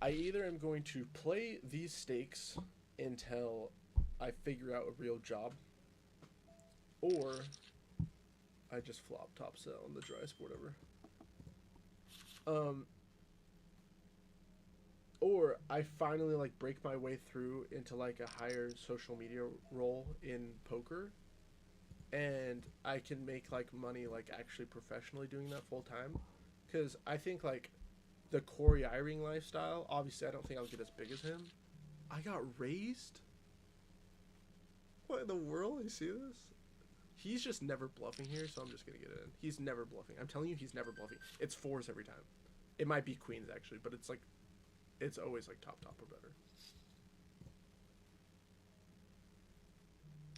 I either am going to play these stakes until I figure out a real job, or I just flop top set on the dry sport ever. Or I finally like break my way through into like a higher social media role in poker, and I can make like money like actually professionally doing that full time. Because I think like the Corey Eyring lifestyle, obviously I don't think I'll get as big as him. I got raised? What in the world? You see this? He's just never bluffing here, so I'm just gonna get it in. He's never bluffing. I'm telling you, he's never bluffing. It's 4s every time. It might be queens actually, but it's like, it's always like top or better.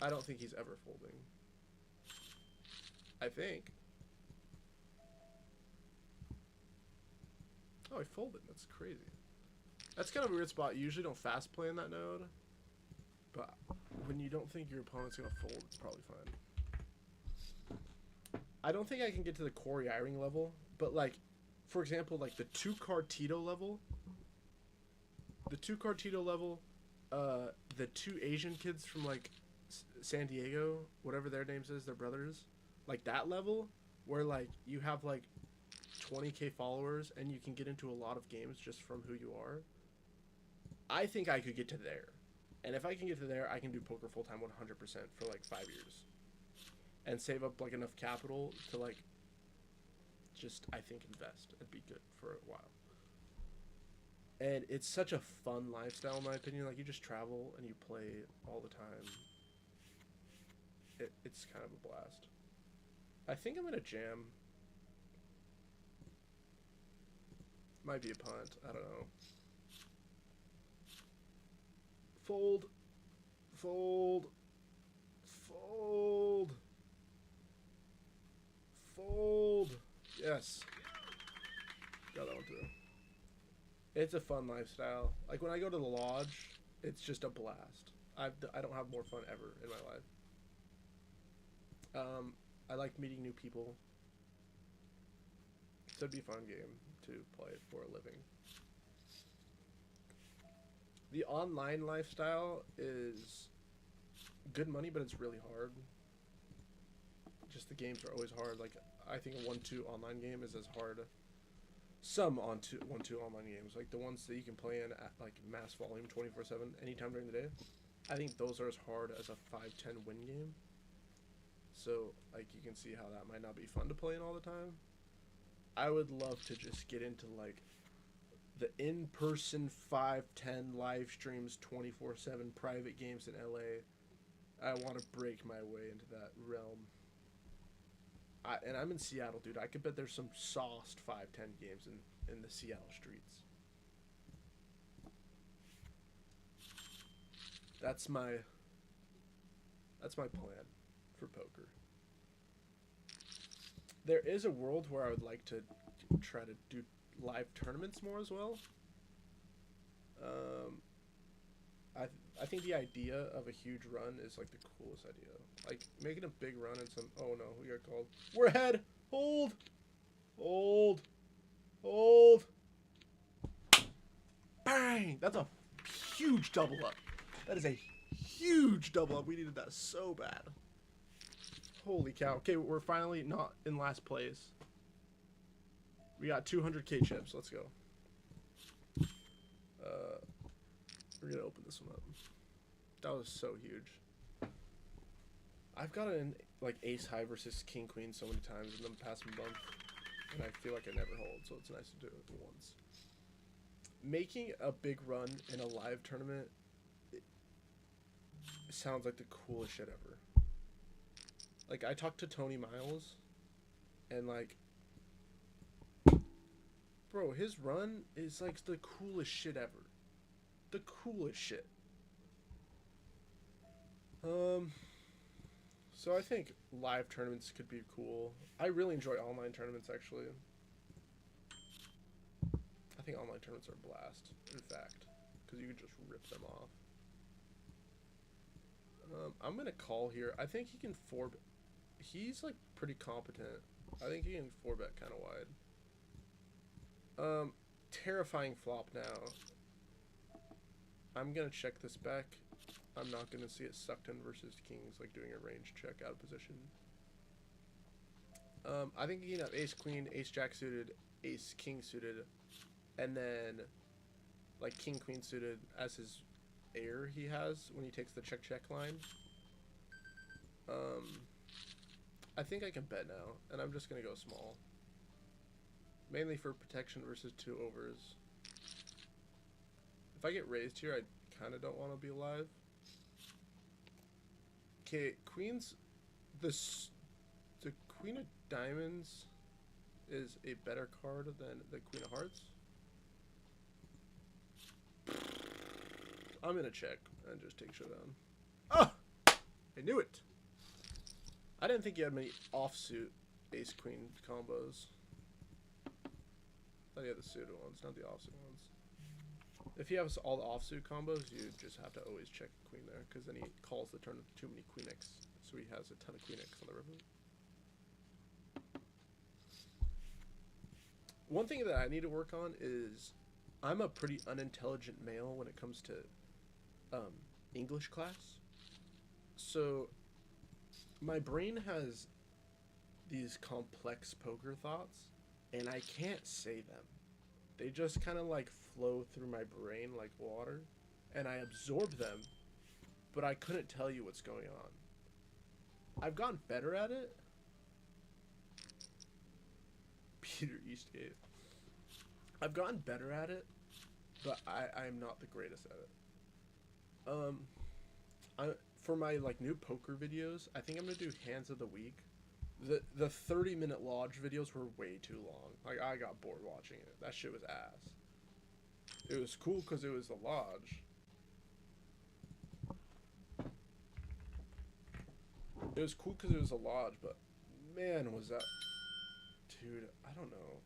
I don't think he's ever folding. I think. Oh, he folded. That's crazy. That's kind of a weird spot. You usually don't fast play in that node, but when you don't think your opponent's gonna fold, it's probably fine. I don't think I can get to the Corey Eyring level, but like, for example, like the 2-card Tito level, the 2 Asian kids from like San Diego, whatever their names is, their brothers, like that level, where like you have like 20k followers and you can get into a lot of games just from who you are. I think I could get to there, and if I can get to there, I can do poker full time 100% for like 5 years, and save up like enough capital to like just, I think, invest and be good for a while. And it's such a fun lifestyle in my opinion. Like, you just travel and you play all the time. It's kind of a blast. I think I'm gonna jam. Might be a punt. I don't know. Fold. Fold. Fold. Fold. Yes. Got that one too. It's a fun lifestyle. Like, when I go to the lodge, it's just a blast. I don't have more fun ever in my life. I like meeting new people. So it'd be a fun game to play for a living. The online lifestyle is good money, but it's really hard. Just the games are always hard. Like, I think a 1-2 online game is as hard. Some 1-2 online games, like the ones that you can play in at like mass volume 24/7 anytime during the day, I think those are as hard as a 5-10 win game. So like, you can see how that might not be fun to play in all the time. I would love to just get into like the in-person 5-10 live streams 24/7 private games in LA. I want to break my way into that realm. And I'm in Seattle, dude. I could bet there's some sauced 5-10 games in the Seattle streets. That's my plan for poker. There is a world where I would like to try to do live tournaments more as well. I think the idea of a huge run is like the coolest idea. Like making a big run and some. Oh no, we got called. We're ahead. Hold, hold, hold. Bang! That's a huge double up. That is a huge double up. We needed that so bad. Holy cow. Okay, we're finally not in last place. We got 200k chips. Let's go. We're gonna open this one up. That was so huge. I've got an like ace high versus king queen so many times in the past month, and I feel like I never hold, so it's nice to do it once. Making a big run in a live tournament sounds like the coolest shit ever. Like, I talked to Tony Miles, and like, bro, his run is like the coolest shit ever. The coolest shit. So I think live tournaments could be cool. I really enjoy online tournaments, actually. I think online tournaments are a blast, in fact, because you can just rip them off. I'm gonna call here. I think he can four. He's like pretty competent. I think he can 4-bet kind of wide. Terrifying flop now. I'm gonna check this back. I'm not gonna see it sucked in versus kings, like doing a range check out of position. I think he can have ace queen, ace jack suited, ace king suited, and then like king queen suited as his air he has when he takes the check line. I think I can bet now, and I'm just gonna go small. Mainly for protection versus 2 overs. If I get raised here, I kind of don't want to be alive. Okay, queens. The queen of diamonds is a better card than the queen of hearts. I'm gonna check and just take showdown. Oh! I knew it! I didn't think you had many offsuit ace-queen combos. I thought you had the suited ones, not the offsuit ones. If he has all the offsuit combos, you just have to always check queen there, because then he calls the turn with too many queen X, so he has a ton of queen X on the river. One thing that I need to work on is I'm a pretty unintelligent male when it comes to English class. So my brain has these complex poker thoughts, and I can't say them. They just kind of like flow through my brain like water, and I absorb them, but I couldn't tell you what's going on. I've gotten better at it. Peter Eastgate. I've gotten better at it, but I'm not the greatest at it. For my like new poker videos, I think I'm gonna do hands of the week. The 30-minute lodge videos were way too long. Like, I got bored watching it. That shit was ass. It was cool because it was the lodge. It was cool because it was a lodge, but man, was that... Dude, I don't know.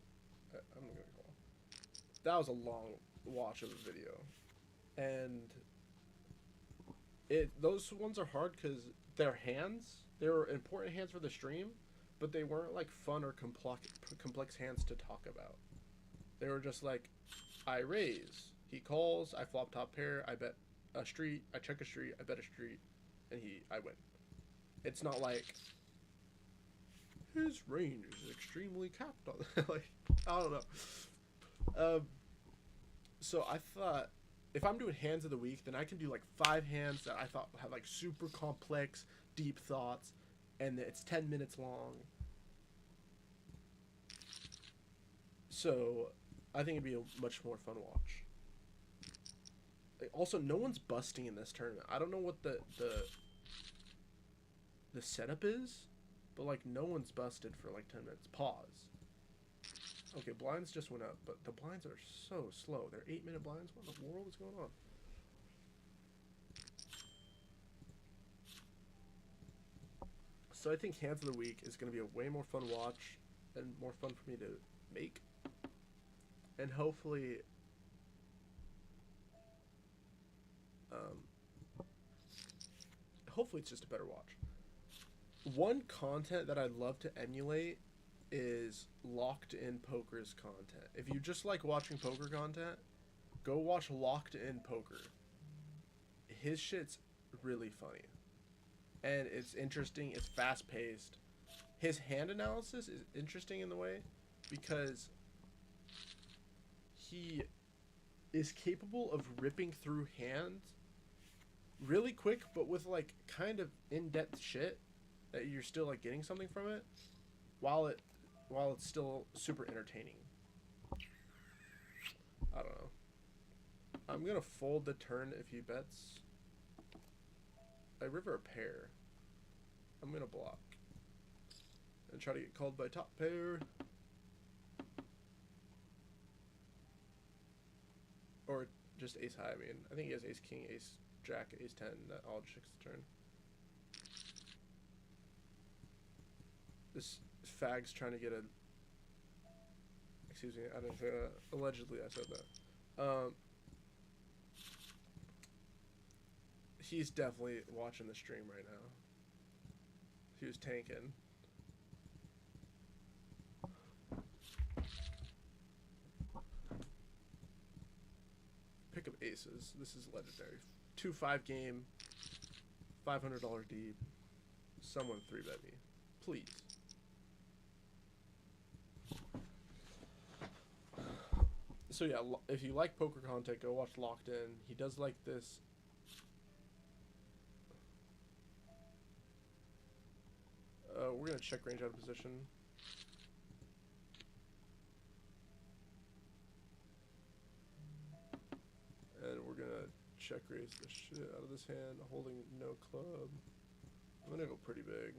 I'm not gonna call. That was a long watch of a video. And those ones are hard because they're hands. They were important hands for the stream, but they weren't like fun or complex hands to talk about. They were just like, I raise, he calls, I flop top pair, I bet a street, I check a street, I bet a street, and I win. It's not like his range is extremely capped on. Like, I don't know. So I thought, if I'm doing hands of the week, then I can do like 5 hands that I thought have like super complex, deep thoughts, and it's 10 minutes long. So I think it'd be a much more fun watch. Like, also, no one's busting in this tournament. I don't know what the setup is, but like no one's busted for like 10 minutes. Pause. Okay, blinds just went up, but the blinds are so slow. They're 8-minute blinds. What in the world is going on? So I think hands of the week is going to be a way more fun watch and more fun for me to make. And hopefully hopefully it's just a better watch. One content that I'd love to emulate is Locked In Poker's content. If you just like watching poker content, go watch Locked In Poker. His shit's really funny. And it's interesting, it's fast paced. His hand analysis is interesting in the way because he is capable of ripping through hands really quick, but with like kind of in-depth shit that you're still like getting something from it while it's still super entertaining. I don't know. I'm gonna fold the turn if he bets. I river a pair. I'm gonna block and try to get called by top pair. Or just ace high. I mean, I think he has ace king, ace jack, ace 10. That all checks the turn. This fag's trying to get a. Excuse me, I didn't say that. Allegedly, I said that. He's definitely watching the stream right now. He was tanking. Pick up aces. This is legendary. 2-5 game. $500 deep. Someone 3-bet me. Please. So yeah, if you like poker content, go watch Locked In. He does like this. We're gonna check range out of position. And we're gonna check raise the shit out of this hand, holding no club. I'm gonna go pretty big.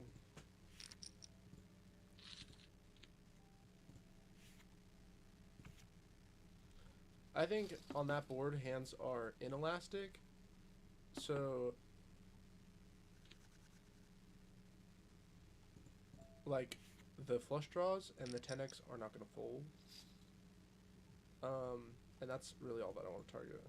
I think on that board, hands are inelastic. So, like, the flush draws and the 10x are not going to fold. And that's really all that I want to target.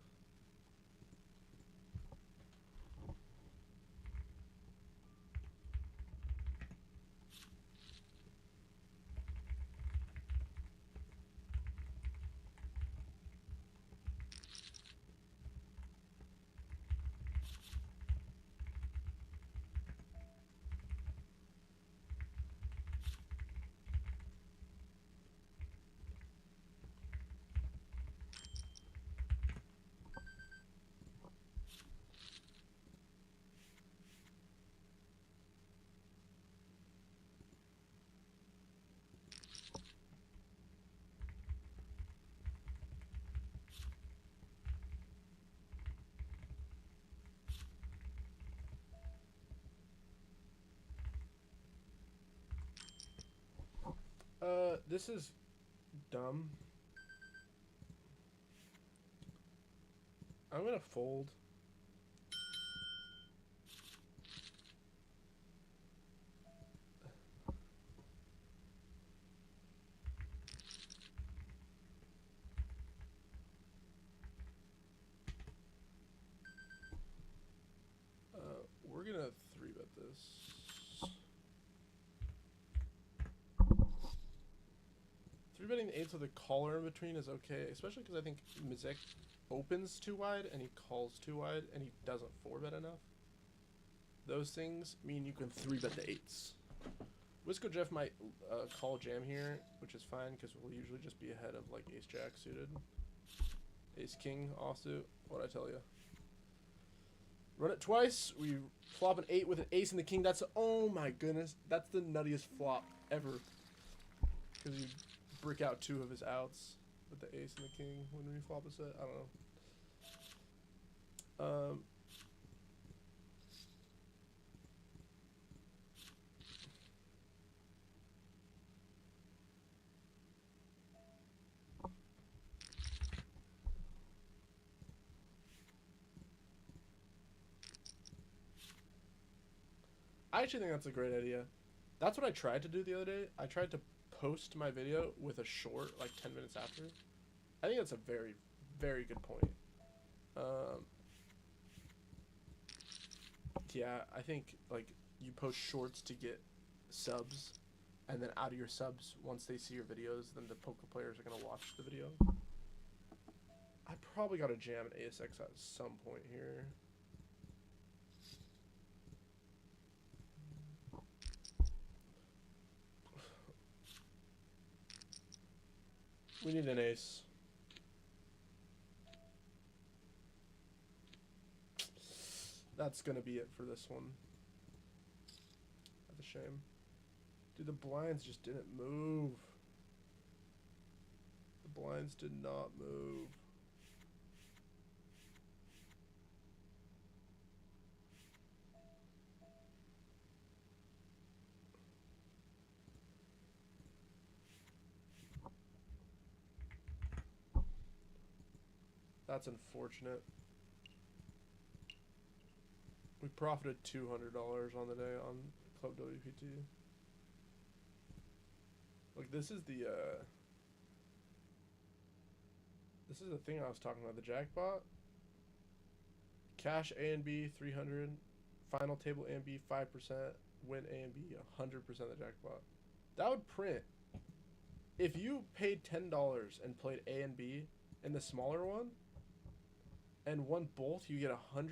This is dumb. I'm gonna fold. We're gonna 3-bet this. 3-betting the 8s with a caller in between is okay, especially because I think Mizek opens too wide and he calls too wide and he doesn't 4-bet enough. Those things mean you can 3-bet the 8s. Wisco Jeff might call jam here, which is fine because we'll usually just be ahead of like ace jack suited. Ace king offsuit, what'd I tell you? Run it twice, we flop an 8 with an ace and the king. That's, oh my goodness, that's the nuttiest flop ever. Because you brick out 2 of his outs with the ace and the king when we flop a set. I don't know. I actually think that's a great idea. That's what I tried to do the other day. I tried to post my video with a short, like 10 minutes after. I think that's a very, very good point. Yeah, I think like you post shorts to get subs, and then out of your subs, once they see your videos, then the poker players are gonna watch the video. I probably got to jam an ASX at some point here. We need an ace. That's gonna be it for this one. That's a shame. Dude, the blinds just didn't move. The blinds did not move. That's unfortunate. We profited $200 on the day on Club WPT. Like this is the thing I was talking about, the jackpot. Cash A and B 300, final table A and B 5%, win A and B 100% the jackpot. That would print. If you paid $10 and played A and B in the smaller one and won both, you get 100